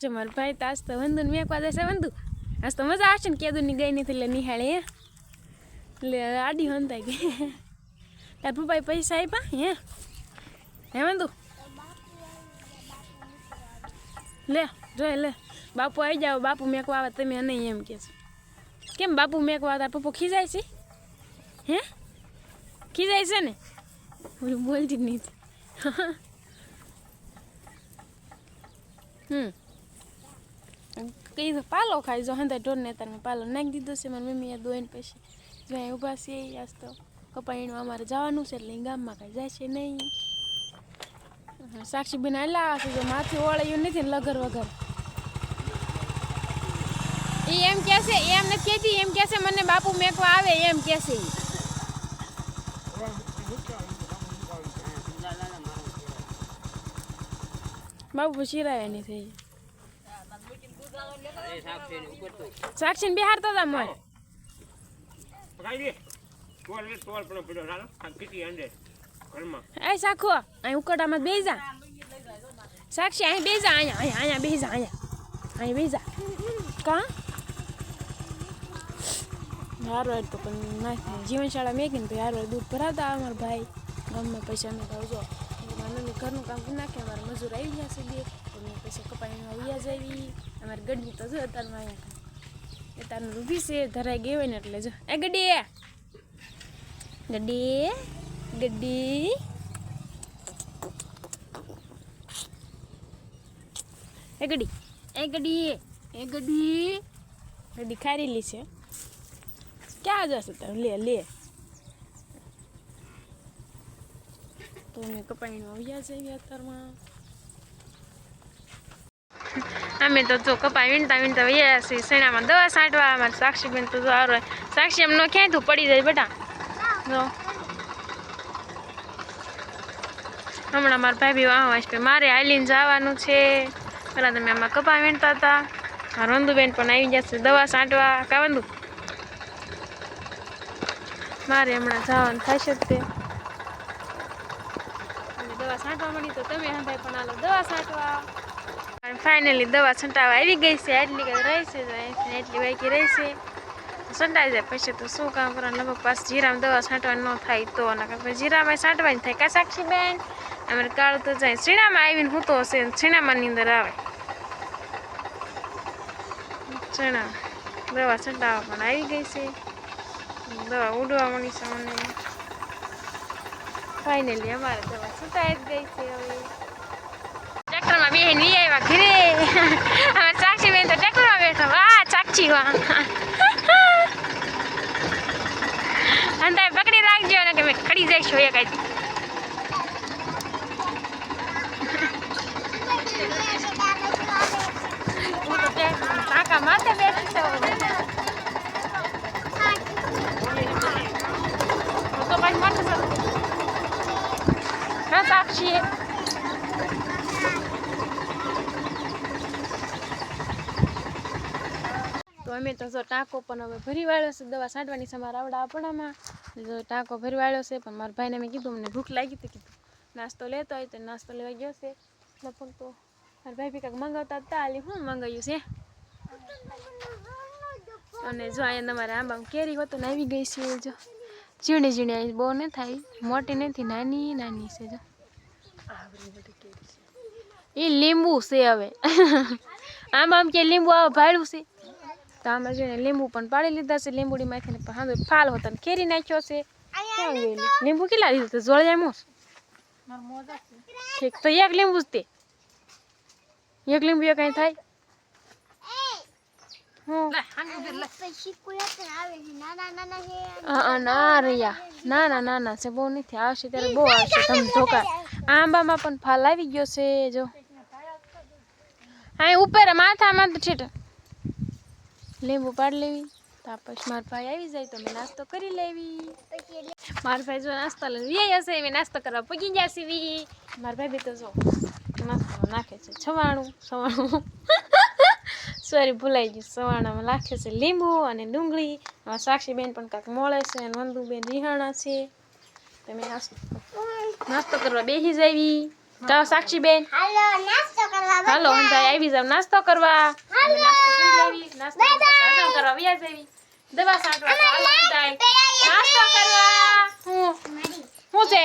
મારો ભાઈ તો આજ તો વંદુ મેકવા જશે વંદુ આજ તો મજા આવશે ને કેદુની ગઈ નથી એટલે નિહાળે એટલે આડી હંતાઈ ગઈ તાર પપ્પાએ પૈસા આપ્યા હે વંદુ લે જોઈ લે બાપુ આવી જાવ બાપુ મેકવા આવે તમે નહીં એમ કે કેમ બાપુ મેકવા તાર પપ્પો ખીજાય છે હે ખીજાય છે ને હું બોલતી જ નહીં કઈ પાલો ખાઈ જો હંતા ઢોર ને તાર પાલો નાખી દીધો છે મારી મમ્મીએ દોઈને પછી જો અહીં ઊભા છે આજ તો કપાઈનું અમારે જવાનું છે એટલે ગામમાં કાંઈ જાય છે નહીં સાક્ષી બેન આટલા આવે છે જો માથે ઓળાયું નથી ને લગર વગર એ એમ કહેશે એમ નથી કહેતી એમ કહેશે મને બાપુ મેકવા આવે એમ કહેશે બાપુ શિરાય નહીં થઈ સાક્ષી બિહારતા હતા મોય એ સાખો અહીં ઉકડામાં બેજા સાક્ષી અહીં બેજા અહીંયા બેજા અહીં બેજા કા હારો તો પણ ના જીવનશાળા મેકીને તો હારો દૂધ ભરાતા અમારા ભાઈ ગામમાં પૈસા અમે આવજો મમ્મી ઘરનું કામ નાખે અમારા મજૂર આવી ગયા છે બે અમે પૈસા કપાઈને આવ્યા જવી અમારી ગડી તો જો અત્યારમાં અહીંયા એ તારનું ઊભી છે ધરાઈ ગઈ હોય ને એટલે જો એ ગડી ગડી ગડી એ ગડી એ ગડી એ ગડી ગડી ખારેલી છે ક્યાં જશે તારે લે લે તો મેં કપાઈને આવ્યા જઈએ અત્યારમાં અમે તો જો કપાઈ વીણતા વૈયા છીએ સણામાં દવા છાંટવા અમારે સાક્ષીબેન તો જો સારું સાક્ષી એમ નો ક્યાંય તું પડી જાય બેટા જો હમણાં મારા ભાભી વાહ વાંચપે મારે હાલીને જવાનું છે પેલા તમે આમાં કપા વીણતા હતા મારા વંદુબેન પણ આવી જશે દવા છાંટવા કા વંદુ મારે હમણાં જવાનું થશે જ તે દવા છાંટવા મળી તો તમે હંધાય પણ આલો દવા છાંટવા ફાઇનલી દવા છંટાવા આવી ગઈ છે એટલી કઈ રહેશે એટલી વાયકી રહેશે છંટાઈ જાય પછી તો શું કામ કરવાનું લગભગ પાસ જીરામાં દવા છાંટવાની ન થાય તો પછી જીરામાં છાંટવાની થાય કા સાક્ષી બેન અમારે કાળું તો જાય છીણામાં આવીને હું તો હશે છીણામાં ની અંદર આવે છીણા દવા છંટાવા પણ આવી ગઈ છે દવા ઉડવા મળી છે મને ફાઇનલી અમારે દવા છૂટાઈ જ ગઈ છે હવે ટ્રેક્ટરમાં બેહીને વી આવ્યા ઘરે અમારે સાક્ષી બેન તો ટ્રેક્ટરમાં બેઠા વાહ સાક્ષી વાહ અંદાજ પકડી રાખજો ને કે મેં ખડી જઈશું એક જ કાકા માથે બેઠી છે તો ભાઈ માથે હા સાક્ષી તો અમે તો જો ટાંકો પણ હવે ભરી વાળ્યો છે દવા છાંટવાની છે મારા આવડા આપણામાં જો ટાંકો ભરી વાળ્યો છે પણ મારા ભાઈને મેં કીધું મને ભૂખ લાગી હતી કીધું નાસ્તો લેતો હોય તો નાસ્તો લેવા ગયો છે લગભગ તો મારા ભાઈ બી કાંઈક મંગાવતા હતા હાલી શું મંગાવ્યું છે અને જો અહીંયા તમારે આંબામાં કેરી હોતો ને આવી ગઈ છે જો ઝીણી ઝીણી બહુ ન થાય મોટી નથી નાની નાની છે જો એ લીંબુ છે હવે આંબામાં કે લીંબુ આવે ભાડું છે તો આમાં જોઈને લીંબુ પણ પાડી લીધા છે લીંબુડીમાંથી ને પણ હા ફાલ હોતા ને કેરી નાખ્યો છે ક્યાં ગયેલી લીંબુ કેટલા લીધું તો જોડે મોસ ઠીક તો એક લીંબુ જ તે એક લીંબુ એ કઈ થાય ના રહ્યા નાના છે બહુ નથી આવશે ત્યારે બહુ આવશે તમે ધોકા આંબામાં પણ ફાલ આવી ગયો છે જો હા ઉપર માથામાં તો છે લીંબુ પાડી લેવી પછી મારા ભાઈ આવી જાય તો મેં નાસ્તો કરી લેવી મારા ભાઈ જો નાસ્તો લઈને વી હશે મેં નાસ્તો કરવા પગી જશે વી મારા ભાઈ બી તો જો નાસ્તો નાખે છે સવાણું સોરી ભૂલાઈ ગયું સવાણામાં નાખે છે લીંબુ અને ડુંગળી સાક્ષી બેન પણ કાંઈક મળે છે અને વંદુબેન રિહાણા છે તો મેં નાસ્તો કરવા બેસી જાવી તો સાક્ષીબેન હાલો હંધાઈ આવી જાવ નાસ્તો કરવા. અમે નાસ્તો કરી લેવી, નાસ્તો પછી હજમ કરવા વ્યા જવી. દવા છાંટવા તો હાલો હંધાઈ નાસ્તો કરવા. હું છે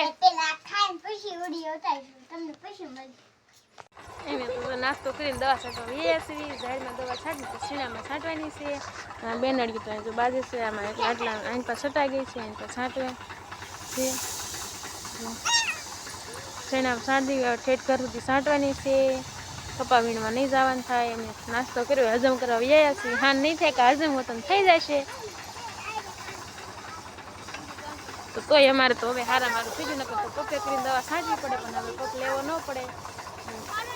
એને તો નાસ્તો કરીને દવા છાંટવા વ્યા જવી. ઝાડમાં દવા છાંટી તો સીણામાં છાંટવાની છે. બેનડ્યું તો જો બાજુ છે આમાં એટલે આટલા અહીં પર છટાઈ ગઈ છે, અહીં પર છાંટવા છે. સીણામાં છાંટી ઠેઠ ઘર સુધી છાંટવાની છે. કપા વીણમાં નહીં જવાનું થાય. એમને નાસ્તો કર્યો હજમ કરવા વ્યા છે. હાન નહીં થાય કે હજમ હોતો થઈ જશે. તો તોય અમારે તો હવે હારા મારું થઈ ગયું. નકર તો પપ્પે કરીને દવા છાંટવી પડે, પણ હવે પપ લેવો ન પડે.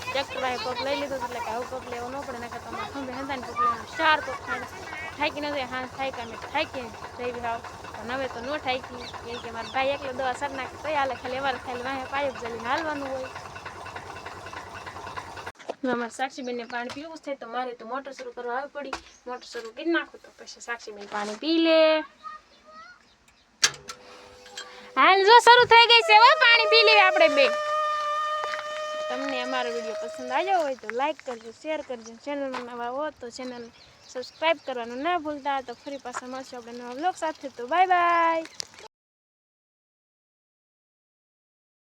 ટ્રેક્ટરવાળે પપ લઈ લીધો એટલે કે આવું પપ લેવો ન પડે. નકર તો અમારે ખંભે હંધાને પપ લેવાનો 4 પપ થાકી ન જાય. હા થાકી અમે થાકી જઈ હાવ, પણ હવે તો ન થાકી. એ કે મારા ભાઈ એકલો દવા સાર નાખે તો હાલે, ખાલી અમારે ખાલી વાહે પાઇપ જલીને હાલવાનું હોય. અમારે સાક્ષીબેનને પાણી પીવું થાય તો મારે તો મોટર શરૂ કરવા આવી પડી. મોટર શરૂ કરી નાખું તો પછી સાક્ષીબેન પાણી પી લે. હાલ જો શરૂ થઈ ગઈ છે, પાણી પી લેવી આપણે બે. તમને અમારો વિડીયો પસંદ આવ્યો હોય તો લાઈક કરજો, શેર કરજો. ચેનલમાં નવા હો તો ચેનલને સબસ્ક્રાઈબ કરવાનું ના ભૂલતા. તો ફરી પાછા મળશું આપણે નવા વ્લોગ સાથે. તો બાય બાય.